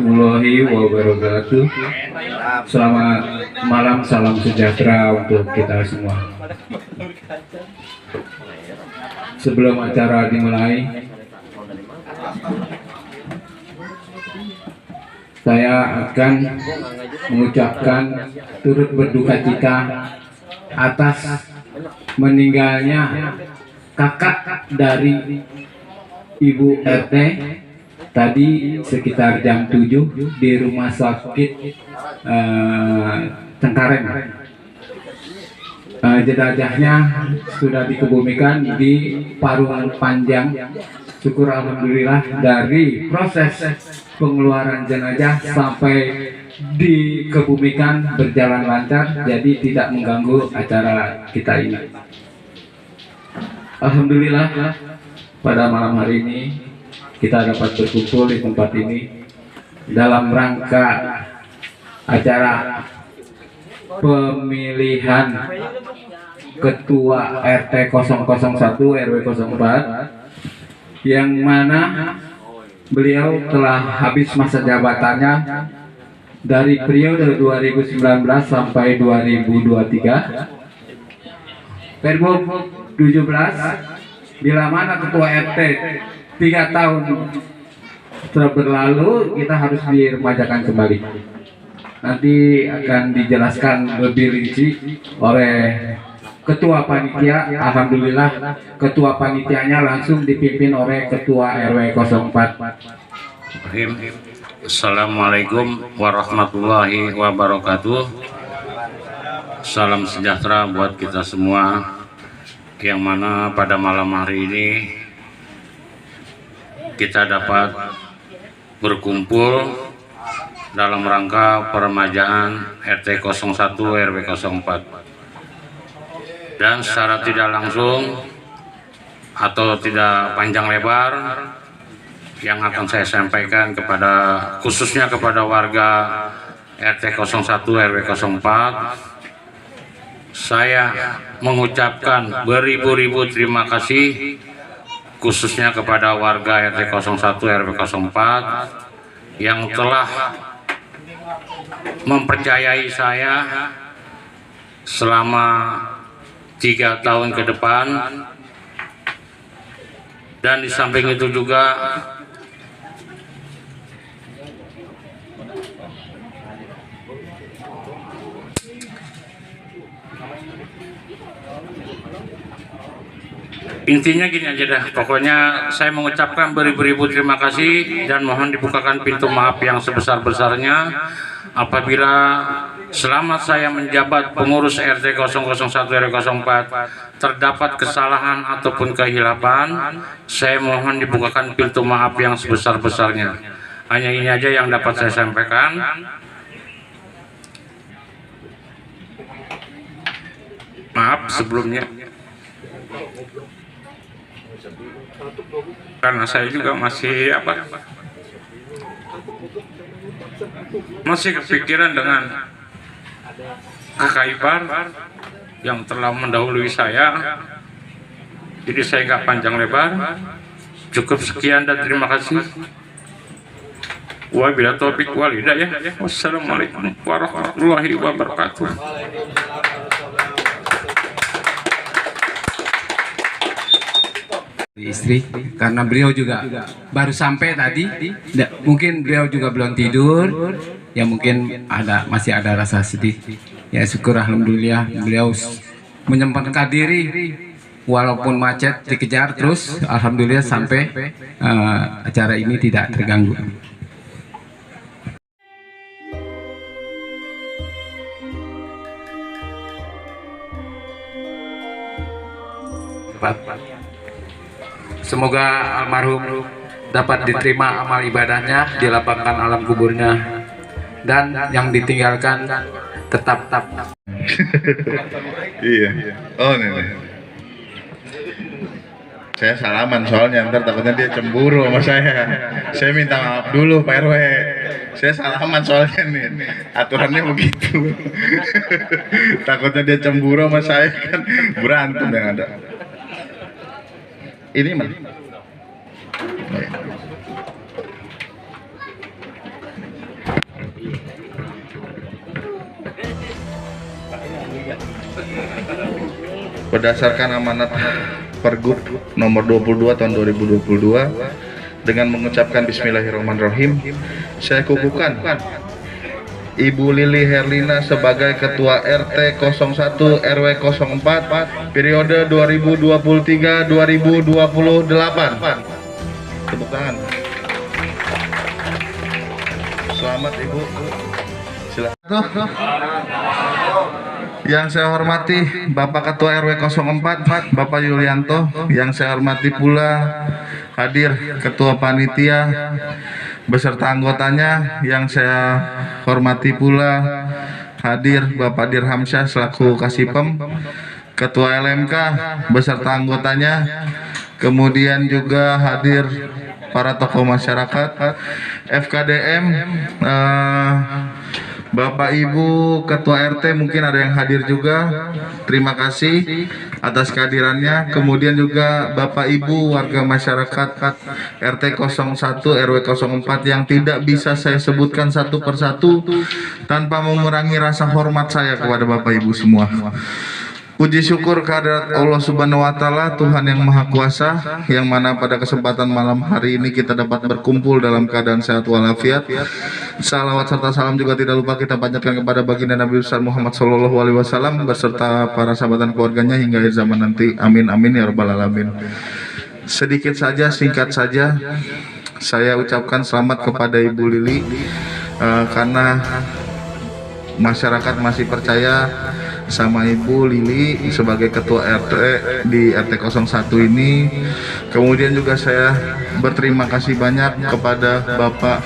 warahmatullahi wabarakatuh. Selamat malam, salam sejahtera untuk kita semua. Sebelum acara dimulai, saya akan mengucapkan turut berduka cita atas meninggalnya kakak dari Ibu RT tadi sekitar jam 7 di rumah sakit Cengkareng. Jenazahnya sudah dikebumikan di Parung Panjang. Syukur alhamdulillah dari proses pengeluaran jenazah sampai dikebumikan berjalan lancar, jadi tidak mengganggu acara kita ini. Alhamdulillah pada malam hari ini kita dapat berkumpul di tempat ini dalam rangka acara pemilihan Ketua RT 001 RW 04 yang mana beliau telah habis masa jabatannya dari periode 2019 sampai 2023. Perbuk 17, bila mana Ketua RT 3 tahun telah berlalu, kita harus diremajakan kembali. Nanti akan dijelaskan lebih rinci oleh Ketua Panitia. Alhamdulillah Ketua Panitianya langsung dipimpin oleh Ketua RW 04. Assalamualaikum warahmatullahi wabarakatuh. Salam sejahtera buat kita semua, yang mana pada malam hari ini kita dapat berkumpul dalam rangka peremajaan RT 01 RW 04, dan secara tidak langsung atau tidak panjang lebar yang akan saya sampaikan kepada khususnya kepada warga RT 01 RW 04, saya mengucapkan beribu-ribu terima kasih khususnya kepada warga RT 01 RW 04 yang telah mempercayai saya selama 3 tahun ke depan, dan di samping itu juga intinya gini aja dah, pokoknya saya mengucapkan beribu-ribu terima kasih dan mohon dibukakan pintu maaf yang sebesar-besarnya apabila selama saya menjabat pengurus RT 001 RW 04 terdapat kesalahan ataupun kehilapan. Saya mohon dibukakan pintu maaf yang sebesar-besarnya. Hanya ini aja yang dapat saya sampaikan. Maaf sebelumnya, karena saya juga masih kepikiran dengan kakak ipar yang telah mendahului saya, jadi saya nggak panjang lebar. Cukup sekian dan terima kasih. Wabillahi taufiq wal hidayah. Wassalamualaikum warahmatullahi wabarakatuh. Istri, karena beliau juga baru sampai tadi, mungkin beliau juga belum tidur, ya mungkin masih ada rasa sedih. Ya syukur alhamdulillah beliau menyempatkan diri walaupun macet dikejar terus, alhamdulillah sampai acara ini tidak terganggu. Semoga almarhum dapat diterima amal ibadahnya, dilapangkan alam kuburnya, dan yang ditinggalkan tetap. Iya. Oh nih. Saya salaman soalnya ntar takutnya dia cemburu sama saya. Saya minta maaf dulu Pak RW. Saya salaman soalnya nih. Aturannya begitu. Takutnya dia cemburu sama saya, kan berantem yang ada. Ini mana? berdasarkan amanat Pergub nomor 22 tahun 2022 dengan mengucapkan Bismillahirrahmanirrahim, saya kukuhkan Ibu Lili Herlina sebagai Ketua RT 01 RW 04 periode 2023-2028. Tepuk tangan. Selamat Ibu. Silakan. Yang saya hormati Bapak Ketua RW 04 Bapak Yulianto, yang saya hormati pula hadir Ketua Panitia beserta anggotanya, yang saya hormati pula hadir Bapak Dirhamsyah selaku Kasipem, Ketua LMK beserta anggotanya, kemudian juga hadir para tokoh masyarakat, FKDM, Bapak Ibu Ketua RT mungkin ada yang hadir juga. Terima kasih atas kehadirannya. Kemudian juga Bapak Ibu warga masyarakat RT 01 RW 04 yang tidak bisa saya sebutkan satu persatu tanpa mengurangi rasa hormat saya kepada Bapak Ibu semua. Puji syukur kehadirat Allah Subhanahu wa Ta'ala, Tuhan yang Maha Kuasa, yang mana pada kesempatan malam hari ini kita dapat berkumpul dalam keadaan sehat walafiat. Salawat serta salam juga tidak lupa kita panjatkan kepada baginda Nabi besar Muhammad Shallallahu Alaihi Wasallam beserta para sahabat dan keluarganya hingga akhir zaman nanti. Amin amin ya rabbal alamin. Sedikit saja, singkat saja, saya ucapkan selamat kepada Ibu Lili karena masyarakat masih percaya sama Ibu Lili sebagai Ketua RT di RT 01 ini. Kemudian juga saya berterima kasih banyak kepada Bapak,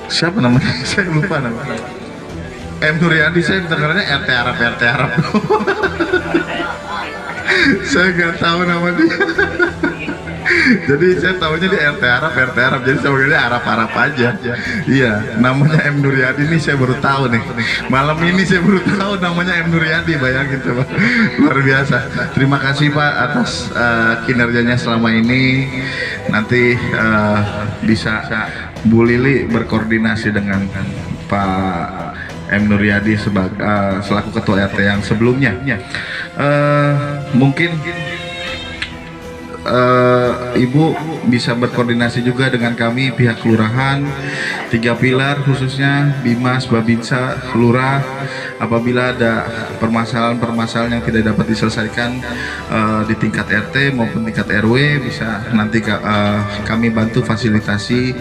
siapa namanya? Saya lupa namanya. M. Nuryadi, saya dengarnya RT Arab. Saya nggak tahu nama dia. Jadi saya tahunya di RT Arab, jadi saya panggilnya Arab aja. Iya, namanya M. Nuryadi ini saya baru tahu nih. Malam ini saya baru tahu namanya M. Nuryadi, bayangin coba. Luar biasa. Terima kasih Pak atas kinerjanya selama ini. Nanti bisa Bu Lili berkoordinasi dengan Pak M. Nuryadi selaku Ketua RT yang sebelumnya. Mungkin Ibu bisa berkoordinasi juga dengan kami pihak kelurahan, 3 pilar khususnya Bimas, Babinsa, Lurah. Apabila ada permasalahan-permasalahan yang tidak dapat diselesaikan di tingkat RT maupun tingkat RW, bisa nanti kami bantu fasilitasi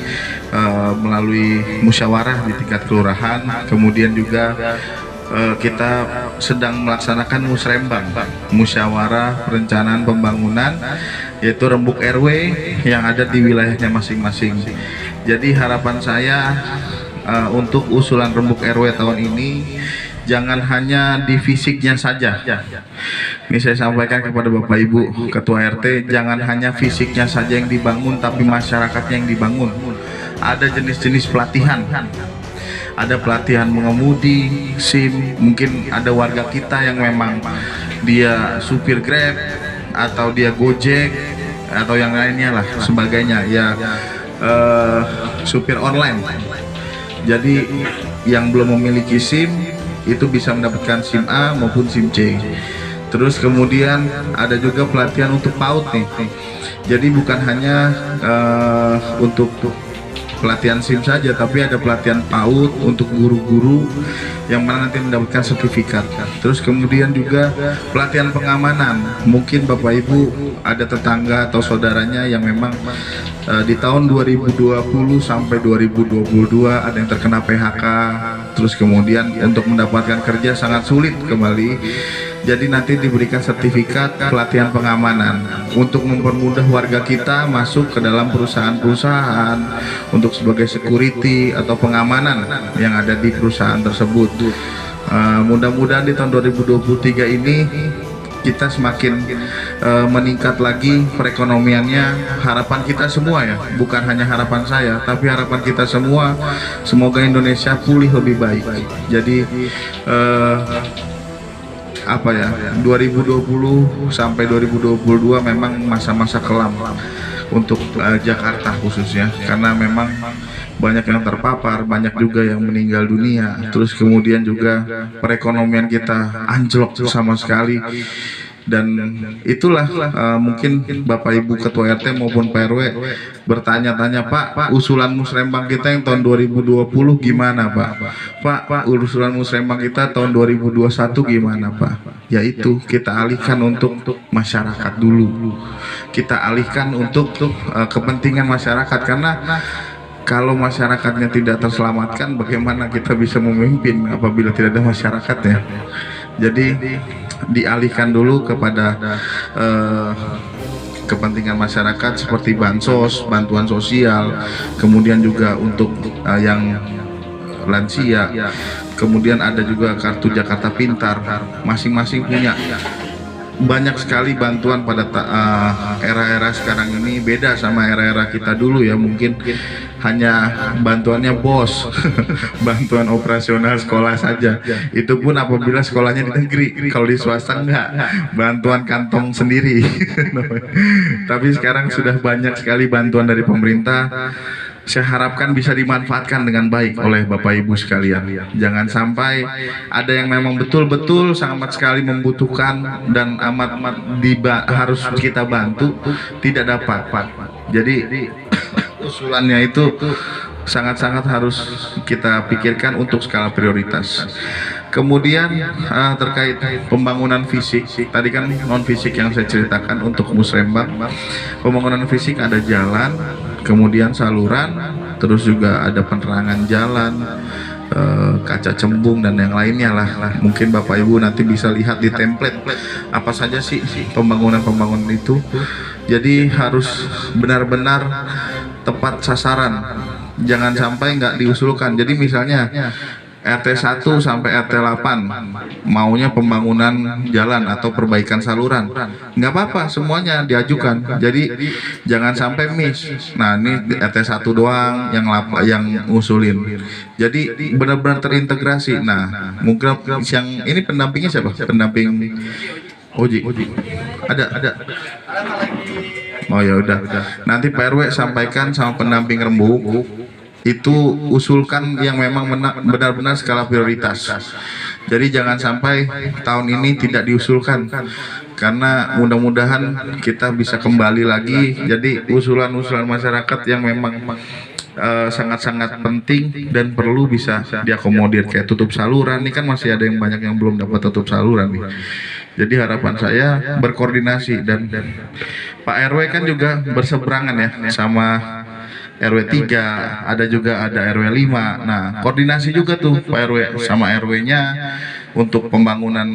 melalui musyawarah di tingkat kelurahan. Kemudian juga kita sedang melaksanakan musrembang, musyawarah perencanaan pembangunan, yaitu rembuk RW yang ada di wilayahnya masing-masing. Jadi harapan saya untuk usulan rembuk RW tahun ini jangan hanya di fisiknya saja. Ini saya sampaikan kepada Bapak Ibu Ketua RT, jangan hanya fisiknya saja yang dibangun, tapi masyarakatnya yang dibangun. Ada jenis-jenis pelatihan. Ada pelatihan mengemudi, SIM, mungkin ada warga kita yang memang dia supir Grab atau dia Gojek atau yang lainnya lah sebagainya ya, supir online. Jadi yang belum memiliki SIM itu bisa mendapatkan SIM A maupun SIM C. Terus kemudian ada juga pelatihan untuk PAUD nih. Jadi bukan hanya untuk pelatihan SIM saja, tapi ada pelatihan PAUD untuk guru-guru yang mana nanti mendapatkan sertifikat. Terus kemudian juga pelatihan pengamanan. Mungkin Bapak Ibu ada tetangga atau saudaranya yang memang di tahun 2020 sampai 2022 ada yang terkena PHK. Terus kemudian untuk mendapatkan kerja sangat sulit kembali. Jadi nanti diberikan sertifikat pelatihan pengamanan untuk mempermudah warga kita masuk ke dalam perusahaan-perusahaan untuk sebagai security atau pengamanan yang ada di perusahaan tersebut. Mudah-mudahan di tahun 2023 ini kita semakin meningkat lagi perekonomiannya. Harapan kita semua ya, bukan hanya harapan saya, tapi harapan kita semua, semoga Indonesia pulih lebih baik. Jadi 2020 sampai 2022 memang masa-masa kelam untuk Jakarta khususnya, karena memang banyak yang terpapar, banyak juga yang meninggal dunia. Terus kemudian juga perekonomian kita anjlok sama sekali. Dan itulah mungkin Bapak Ibu Ketua RT maupun Pak RW bertanya-tanya, Pak, usulan musrembang kita yang tahun 2020 gimana Pak? Pak, usulan musrembang kita tahun 2021 gimana Pak? Yaitu kita alihkan untuk masyarakat dulu. Kita alihkan untuk kepentingan masyarakat, karena kalau masyarakatnya tidak terselamatkan, bagaimana kita bisa memimpin apabila tidak ada masyarakatnya? Jadi dialihkan dulu kepada kepentingan masyarakat seperti bansos, bantuan sosial, kemudian juga untuk yang lansia, kemudian ada juga kartu Jakarta Pintar. Masing-masing punya banyak sekali bantuan pada era-era sekarang ini, beda sama era-era kita dulu ya. Mungkin hanya bantuannya bos bantuan operasional sekolah saja, itu pun apabila sekolahnya di negeri. Kalau di swasta enggak, bantuan kantong sendiri tapi sekarang sudah banyak sekali bantuan dari pemerintah. Saya harapkan bisa dimanfaatkan dengan baik oleh Bapak Ibu sekalian. Jangan sampai ada yang memang betul-betul sangat sekali membutuhkan dan amat harus kita bantu, tidak dapat. Jadi usulannya itu sangat-sangat harus kita pikirkan untuk skala prioritas. Kemudian terkait pembangunan fisik, tadi kan non fisik yang saya ceritakan untuk musrembang. Pembangunan fisik ada jalan, kemudian saluran, terus juga ada penerangan jalan, kaca cembung dan yang lainnya lah. Mungkin Bapak Ibu nanti bisa lihat di template apa saja sih pembangunan itu. Jadi harus benar-benar tepat sasaran, jangan sampai nggak diusulkan. Jadi misalnya RT 1 sampai RT 8 maunya pembangunan jalan atau perbaikan saluran, nggak apa-apa, semuanya diajukan. Jadi jangan sampai miss. Nah ini RT 1 doang yang ngusulin. Jadi benar-benar terintegrasi. Nah mungkin yang ini pendampingnya siapa? Pendamping Oji. Ada. Oh ya udah. Nanti Pak RW sampaikan sama pendamping Rembuk, itu usulkan yang memang benar-benar skala prioritas. Jadi jangan sampai tahun ini tidak diusulkan, karena mudah-mudahan kita bisa kembali lagi. Jadi usulan-usulan masyarakat yang memang sangat-sangat penting dan perlu bisa diakomodir, kayak tutup saluran. Ini kan masih ada yang banyak yang belum dapat tutup saluran nih. Jadi harapan saya berkoordinasi, dan Pak RW kan juga berseberangan ya sama RW 3, ada juga RW 5. Nah, koordinasi juga tuh Pak RW sama RW-nya untuk pembangunan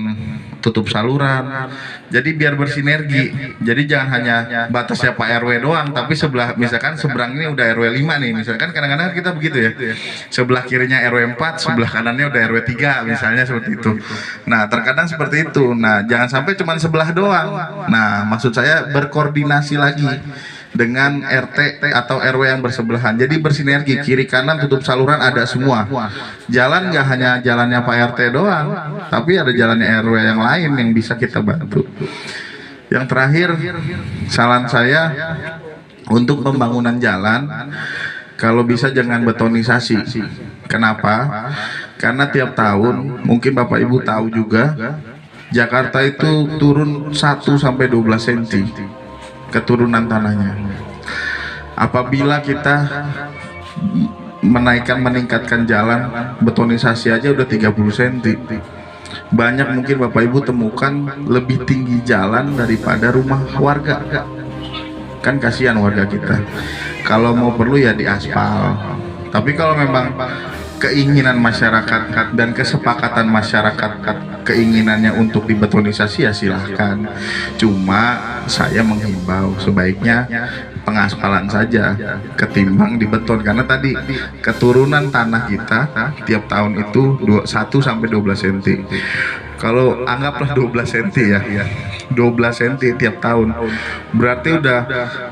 tutup saluran. Jadi biar bersinergi. Jadi jangan hanya batasnya Pak RW doang, tapi sebelah, misalkan seberang ini udah RW 5 nih. Misalkan kadang-kadang kita begitu ya. Sebelah kirinya RW 4, sebelah kanannya udah RW 3 misalnya, seperti itu. Nah, terkadang seperti itu. Nah, jangan sampai cuma sebelah doang. Nah, maksud saya berkoordinasi lagi dengan RT atau RW yang bersebelahan. Jadi bersinergi, kiri kanan tutup saluran ada semua. Jalan nggak hanya jalannya Pak RT doang, tapi ada jalannya RW yang lain yang bisa kita bantu. Yang terakhir, saran saya untuk pembangunan jalan, kalau bisa jangan betonisasi. Kenapa? Karena tiap tahun, mungkin Bapak Ibu tahu juga, Jakarta itu turun 1 sampai 12 cm keturunan tanahnya. Apabila kita meningkatkan jalan, betonisasi aja udah 30 cm. Banyak mungkin Bapak Ibu temukan lebih tinggi jalan daripada rumah warga. Kan kasihan warga kita. Kalau mau perlu ya di aspal. Tapi kalau memang keinginan masyarakat dan kesepakatan masyarakat keinginannya untuk dibetonisasi, ya silahkan. Cuma saya menghimbau sebaiknya pengaspalan saja ketimbang dibeton, karena tadi keturunan tanah kita tiap tahun itu 1 sampai 12 cm. Kalau anggaplah 12 cm ya, 12 cm tiap tahun, berarti udah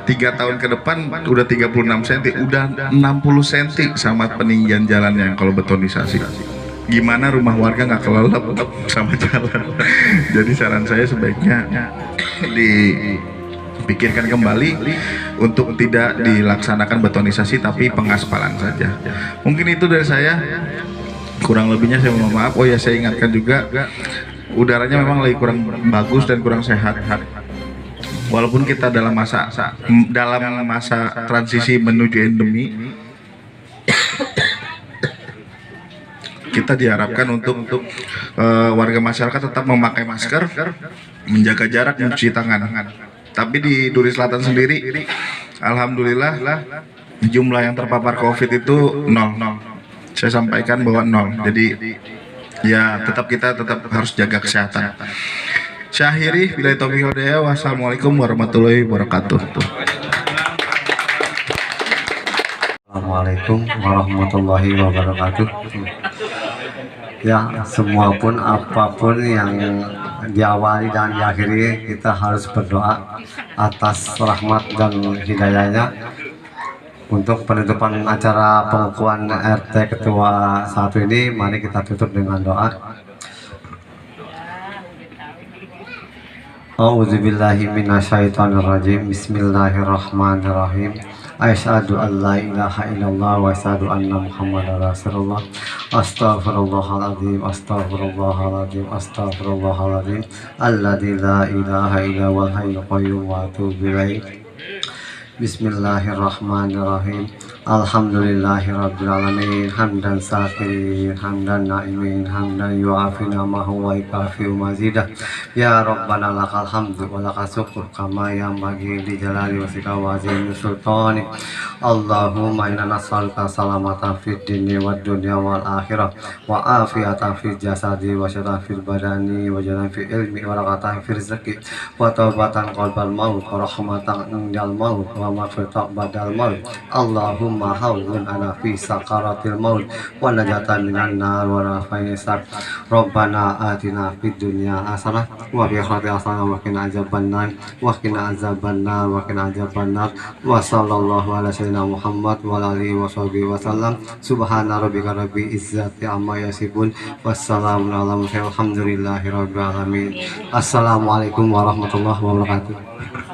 3 tahun ke depan udah 36 cm, udah 60 cm sama peninggian jalannya yang kalau betonisasi. Gimana rumah warga nggak kelelep sama jalan. Jadi saran saya sebaiknya dipikirkan kembali untuk tidak dilaksanakan betonisasi tapi pengaspalan saja. Mungkin itu dari saya, kurang lebihnya saya mohon maaf. Oh ya, saya ingatkan juga udaranya memang lagi kurang bagus dan kurang sehat. Walaupun kita dalam masa transisi menuju endemi, kita diharapkan untuk warga masyarakat tetap memakai masker, menjaga jarak, mencuci tangan. Tapi di Duri Selatan sendiri, alhamdulillah jumlah yang terpapar COVID itu 0. Saya sampaikan bahwa 0. Jadi ya kita tetap harus jaga kesehatan. Syahiri, bila taufiq hidayah, wassalamualaikum warahmatullahi wabarakatuh. Assalamualaikum warahmatullahi wabarakatuh. Ya, semua pun apapun yang diawali dan diakhiri, kita harus berdoa atas rahmat dan hidayahnya. Untuk penutupan acara pengukuhan RT Ketua 1 ini, mari kita tutup dengan doa. A'udzubillahi minasyaitonirrajim. Bismillahirrahmanirrahim. Asyhadu an la ilaha illallah wa asyhadu anna Muhammadar Rasulullah. Astaghfirullahaladzim, astaghfirullahaladzim, astaghfirullahaladzim. Alladzi la ilaha illa huwal hayyul qayyum wa atubu ilaih. Bismillahirrahmanirrahim. Alhamdulillahirabbil alamin. Hamdan syakirin, hamdan naimin, hamdan yu'afi namahu wa yukafi mazidah. Ya Rabbana lakal hamdu wa lakal syukur kama yanbaghi li jalali wasika wa azimi sultani. Allahumma inna nas'aluka salamatan fid dini wad dunya wal akhirah wa afiyatan fil jasadi wa syarafan fil badani wa jalan fil ilmi wa rakatan fil rizqi wa taubatan qalbal maut wa rahmatan indal maut wa maghfiratan badal maut. Allahumma hawwin ala fi sakaratil maut wa najatan minan nar wa rafa'in hisab. Rabbana atina fid dunya hasanah wa fil akhirati hasanah wa qina azabannar wa qina azabannar wa qina azabannar. Wa sallallahu ala sayyidina Muhammad wa alihi wa sahbihi wa sallam. Subhana rabbika rabbil izzati amma yasifun. Wassalamu ala mursalin walhamdulillahi rabbil alamin. Assalamualaikum warahmatullahi wabarakatuh.